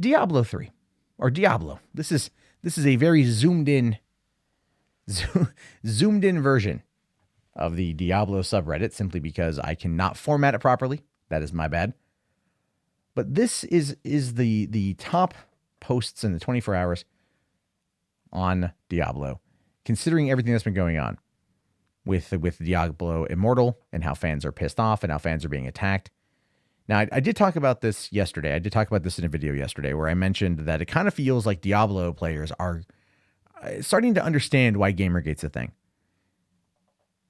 Diablo 3 or Diablo. This is a very zoomed in version of the Diablo subreddit, simply because I cannot format it properly. That is my bad. But this is the top posts in the 24 hours on Diablo, considering everything that's been going on with Diablo Immortal and how fans are pissed off and how fans are being attacked. Now, I did talk about this yesterday. I did talk about this in a video yesterday where I mentioned that it kind of feels like Diablo players are starting to understand why GamerGate's a thing.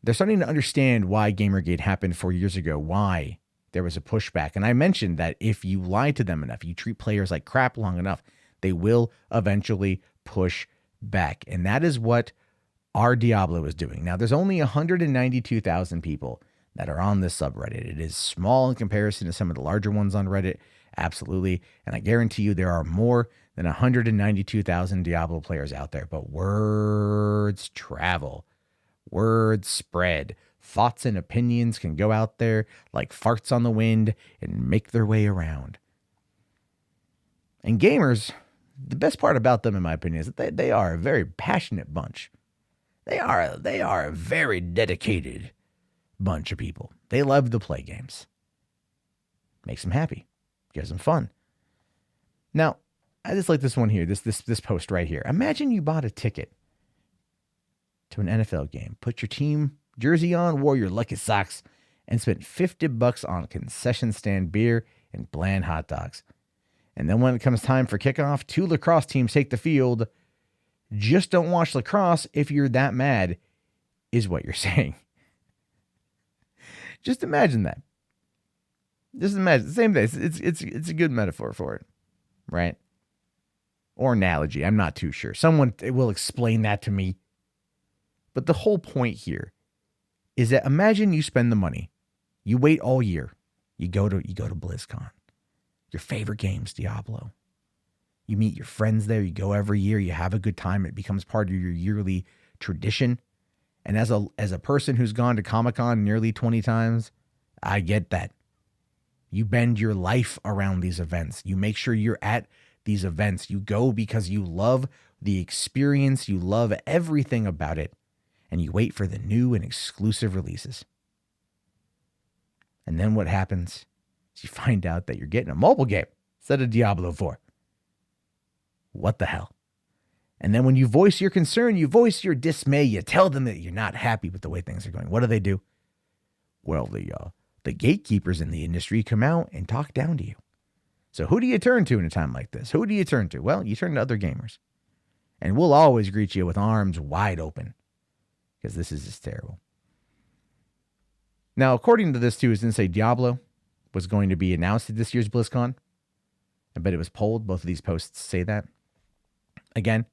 They're starting to understand why GamerGate happened 4 years ago, why there was a pushback. And I mentioned that if you lie to them enough, you treat players like crap long enough, they will eventually push back. And that is what our Diablo is doing. Now, there's only 192,000 people that are on this subreddit. It is small in comparison to some of the larger ones on Reddit. Absolutely. And I guarantee you there are more than 192,000 Diablo players out there. But words travel. Words spread. Thoughts and opinions can go out there like farts on the wind and make their way around. And gamers, the best part about them, in my opinion, is that they are a very passionate bunch. They are a very dedicated bunch of people. They love to play games. Makes them happy. Gives them fun. Now, I just like this one here, this post right here. Imagine you bought a ticket to an NFL game, put your team jersey on, wore your lucky socks, and spent $50 on concession stand beer and bland hot dogs. And then when it comes time for kickoff, 2 lacrosse teams take the field. Just don't watch lacrosse if you're that mad, is what you're saying. Just imagine that. Just imagine the same thing. It's a good metaphor for it, right? Or analogy. I'm not too sure. Someone will explain that to me. But the whole point here is that imagine you spend the money, you wait all year, you go to BlizzCon, your favorite games, Diablo. You meet your friends there, you go every year, you have a good time, it becomes part of your yearly tradition. And as a person who's gone to Comic-Con nearly 20 times, I get that. You bend your life around these events. You make sure you're at these events. You go because you love the experience, you love everything about it. And you wait for the new and exclusive releases. And then what happens is you find out that you're getting a mobile game instead of Diablo 4. What the hell? And then when you voice your concern, you voice your dismay, you tell them that you're not happy with the way things are going. What do? Well, the gatekeepers in the industry come out and talk down to you. So who do you turn to in a time like this? Who do you turn to? Well, you turn to other gamers. And we'll always greet you with arms wide open. Because this is just terrible. Now, according to this, too, it didn't say Diablo was going to be announced at this year's BlizzCon. I bet it was polled. Both of these posts say that. Again,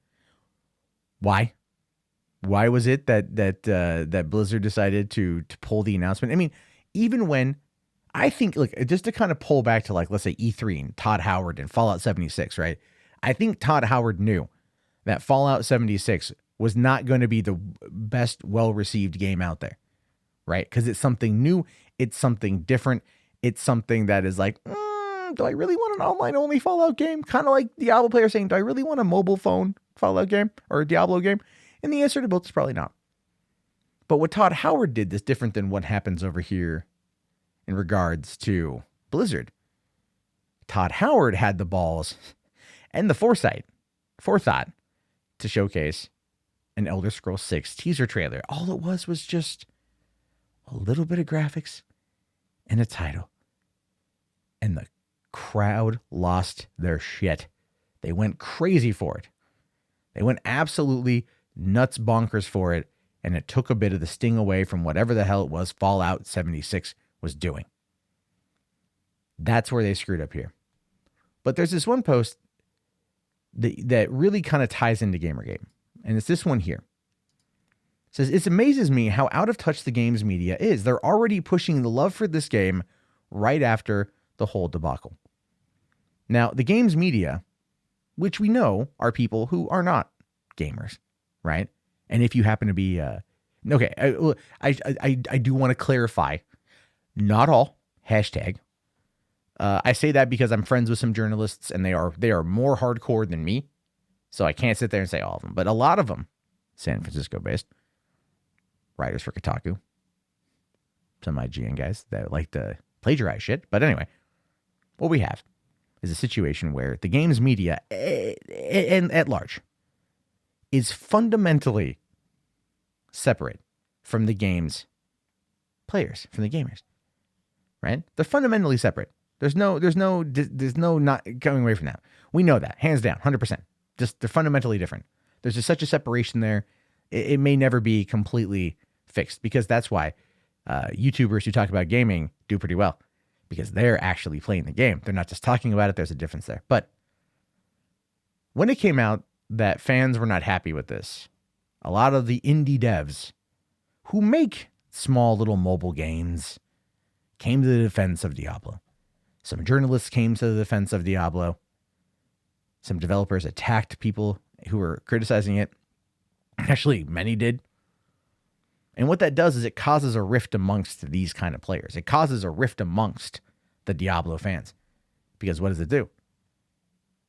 why? Why was it that Blizzard decided to pull the announcement? I mean, even when I think, look, just to kind of pull back to, like, let's say E3 and Todd Howard and Fallout 76, right? I think Todd Howard knew that Fallout 76 was not going to be the best, well-received game out there, right? Because it's something new. It's something different. It's something that is like, do I really want an online-only Fallout game? Kind of like Diablo players saying, do I really want a mobile phone Fallout game or a Diablo game? And the answer to both is probably not. But what Todd Howard did is different than what happens over here in regards to Blizzard. Todd Howard had the balls and the forethought to showcase an Elder Scrolls 6 teaser trailer. All it was just a little bit of graphics and a title. And the crowd lost their shit. They went crazy for it. They went absolutely nuts bonkers for it, and it took a bit of the sting away from whatever the hell it was Fallout 76 was doing. That's where they screwed up here. But there's this one post that really kind of ties into GamerGate. And it's this one here. It says, it amazes me how out of touch the games media is. They're already pushing the love for this game right after the whole debacle. Now, the games media, which we know are people who are not gamers, right? And if you happen to be, okay, I do want to clarify, not all, hashtag, I say that because I'm friends with some journalists, and they are more hardcore than me. So I can't sit there and say all of them, but a lot of them, San Francisco-based writers for Kotaku, some IGN guys that like to plagiarize shit. But anyway, what we have is a situation where the games media, and at large, is fundamentally separate from the game's players, from the gamers, right? They're fundamentally separate. There's no not going away from that. We know that, hands down, 100%. Just they're fundamentally different. There's just such a separation there. It may never be completely fixed, because that's why YouTubers who talk about gaming do pretty well, because they're actually playing the game. They're not just talking about it. There's a difference there. But when it came out that fans were not happy with this, a lot of the indie devs who make small little mobile games came to the defense of Diablo. Some journalists came to the defense of Diablo. Some developers attacked people who were criticizing it. Actually, many did. And what that does is it causes a rift amongst these kind of players. It causes a rift amongst the Diablo fans. Because what does it do?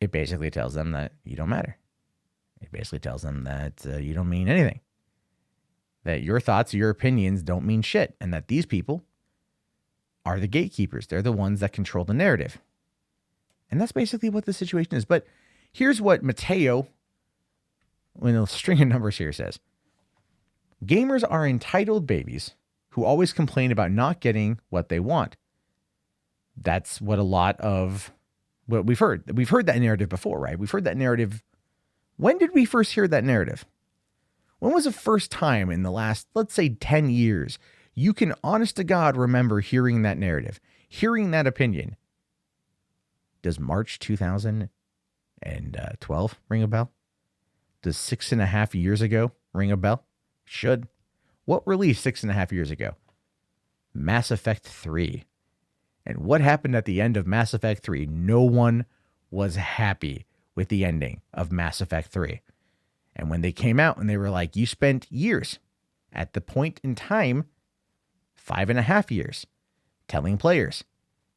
It basically tells them that you don't matter. It basically tells them that you don't mean anything. That your thoughts, your opinions don't mean shit. And that these people are the gatekeepers. They're the ones that control the narrative. And that's basically what the situation is. But here's what Mateo, in a string of numbers here, says. Gamers are entitled babies who always complain about not getting what they want. That's what a lot of what we've heard. We've heard that narrative before, right? We've heard that narrative. When did we first hear that narrative? When was the first time in the last, let's say, 10 years, you can honest to God remember hearing that narrative, hearing that opinion? Does March 2012 ring a bell? Does 6.5 years ago ring a bell? Should. What released 6.5 years ago? Mass Effect 3. And what happened at the end of Mass Effect 3? No one was happy with the ending of Mass Effect 3. And when they came out and they were like, you spent years at the point in time, 5.5 years, telling players,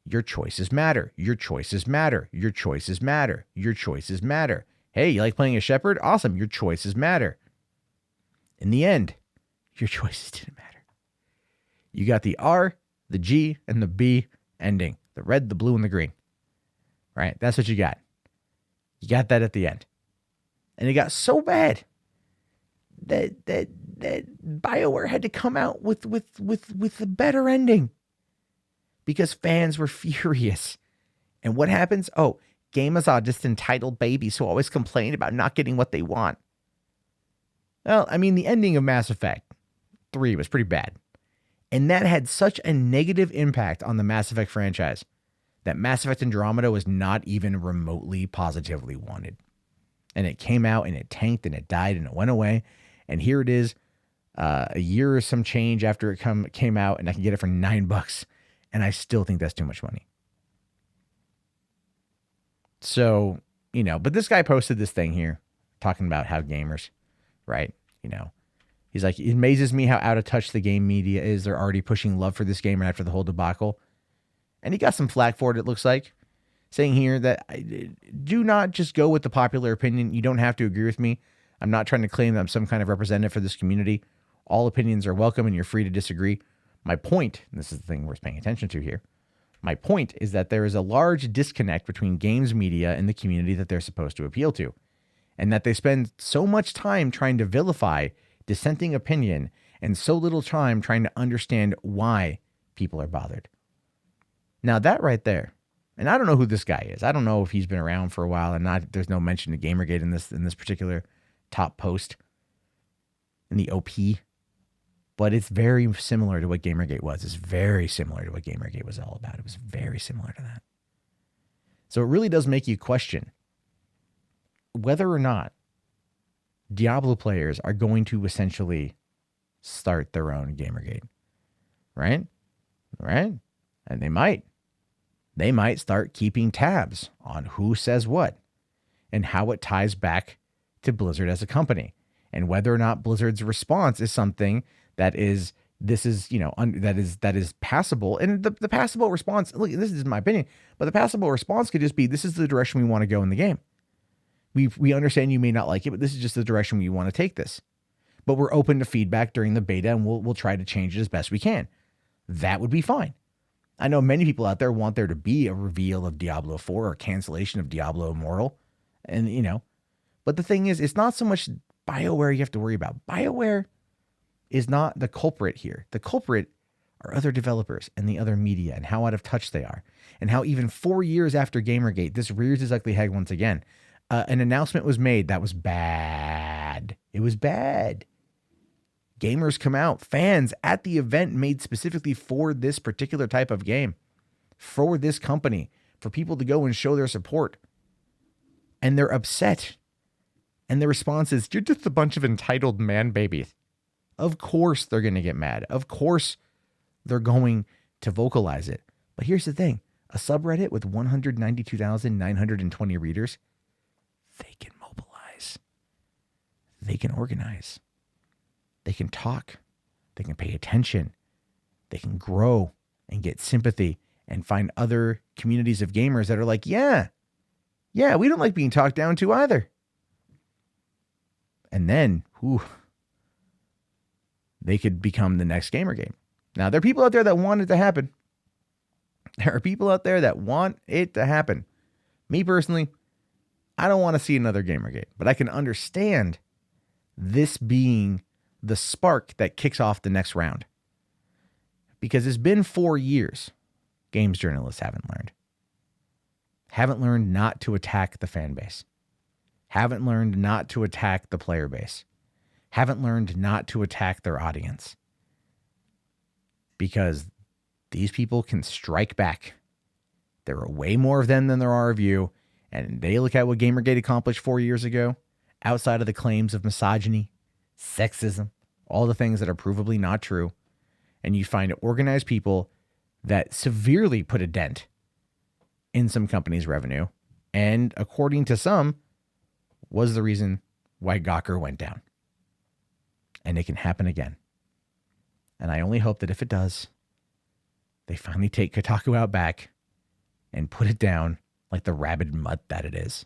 your choices matter. Your choices matter. Your choices matter. Your choices matter. Hey, you like playing a shepherd? Awesome. Your choices matter. In the end, your choices didn't matter. You got the R, the G, and the B ending. The red, the blue, and the green. Right? That's what you got. You got that at the end. And it got so bad that BioWare had to come out with a better ending. Because fans were furious. And what happens? Oh, gamers are just entitled babies who always complain about not getting what they want. Well, I mean, the ending of Mass Effect 3 was pretty bad. And that had such a negative impact on the Mass Effect franchise that Mass Effect Andromeda was not even remotely positively wanted. And it came out and it tanked and it died and it went away. And here it is, a year or some change after it came out, and I can get it for $9. And I still think that's too much money. So, but this guy posted this thing here talking about how gamers, right? He's like, it amazes me how out of touch the game media is. They're already pushing love for this game right after the whole debacle. And he got some flack for it, it looks like, saying here that do not just go with the popular opinion. You don't have to agree with me. I'm not trying to claim that I'm some kind of representative for this community. All opinions are welcome and you're free to disagree. My point, and this is the thing worth paying attention to here, my point is that there is a large disconnect between games media and the community that they're supposed to appeal to, and that they spend so much time trying to vilify dissenting opinion and so little time trying to understand why people are bothered. Now that right there, and I don't know who this guy is. I don't know if he's been around for a while, and there's no mention of GamerGate in this particular top post in the OP. But it's very similar to what GamerGate was. It's very similar to what GamerGate was all about. It was very similar to that. So it really does make you question whether or not Diablo players are going to essentially start their own GamerGate. Right? Right? And they might. They might start keeping tabs on who says what and how it ties back to Blizzard as a company, and whether or not Blizzard's response is something that is this is, that is passable. And the passable response, look, this is my opinion, but the passable response could just be, this is the direction we want to go in the game. We understand you may not like it, but this is just the direction we want to take this. But we're open to feedback during the beta, and we'll try to change it as best we can. That would be fine. I know many people out there want there to be a reveal of Diablo 4 or cancellation of Diablo Immortal. And, but the thing is, it's not so much BioWare you have to worry about. BioWare is not the culprit here. The culprit are other developers and the other media and how out of touch they are. And how even 4 years after GamerGate, this rears its ugly head once again. An announcement was made that was bad. It was bad. Gamers come out, fans at the event made specifically for this particular type of game, for this company, for people to go and show their support. And they're upset. And the response is, you're just a bunch of entitled man babies. Of course they're going to get mad. Of course they're going to vocalize it. But here's the thing. A subreddit with 192,920 readers, they can mobilize. They can organize. They can talk. They can pay attention. They can grow and get sympathy and find other communities of gamers that are like, yeah, we don't like being talked down to either. And then, they could become the next GamerGate. Now, there are people out there that want it to happen. There are people out there that want it to happen. Me personally, I don't want to see another GamerGate, but I can understand this being the spark that kicks off the next round. Because it's been 4 years, games journalists haven't learned. Haven't learned not to attack the fan base. Haven't learned not to attack the player base. Haven't learned not to attack their audience. Because these people can strike back. There are way more of them than there are of you. And they look at what GamerGate accomplished 4 years ago, outside of the claims of misogyny, sexism, all the things that are provably not true. And you find organized people that severely put a dent in some companies' revenue. And according to some, was the reason why Gawker went down. And it can happen again. And I only hope that if it does, they finally take Kotaku out back and put it down like the rabid mutt that it is.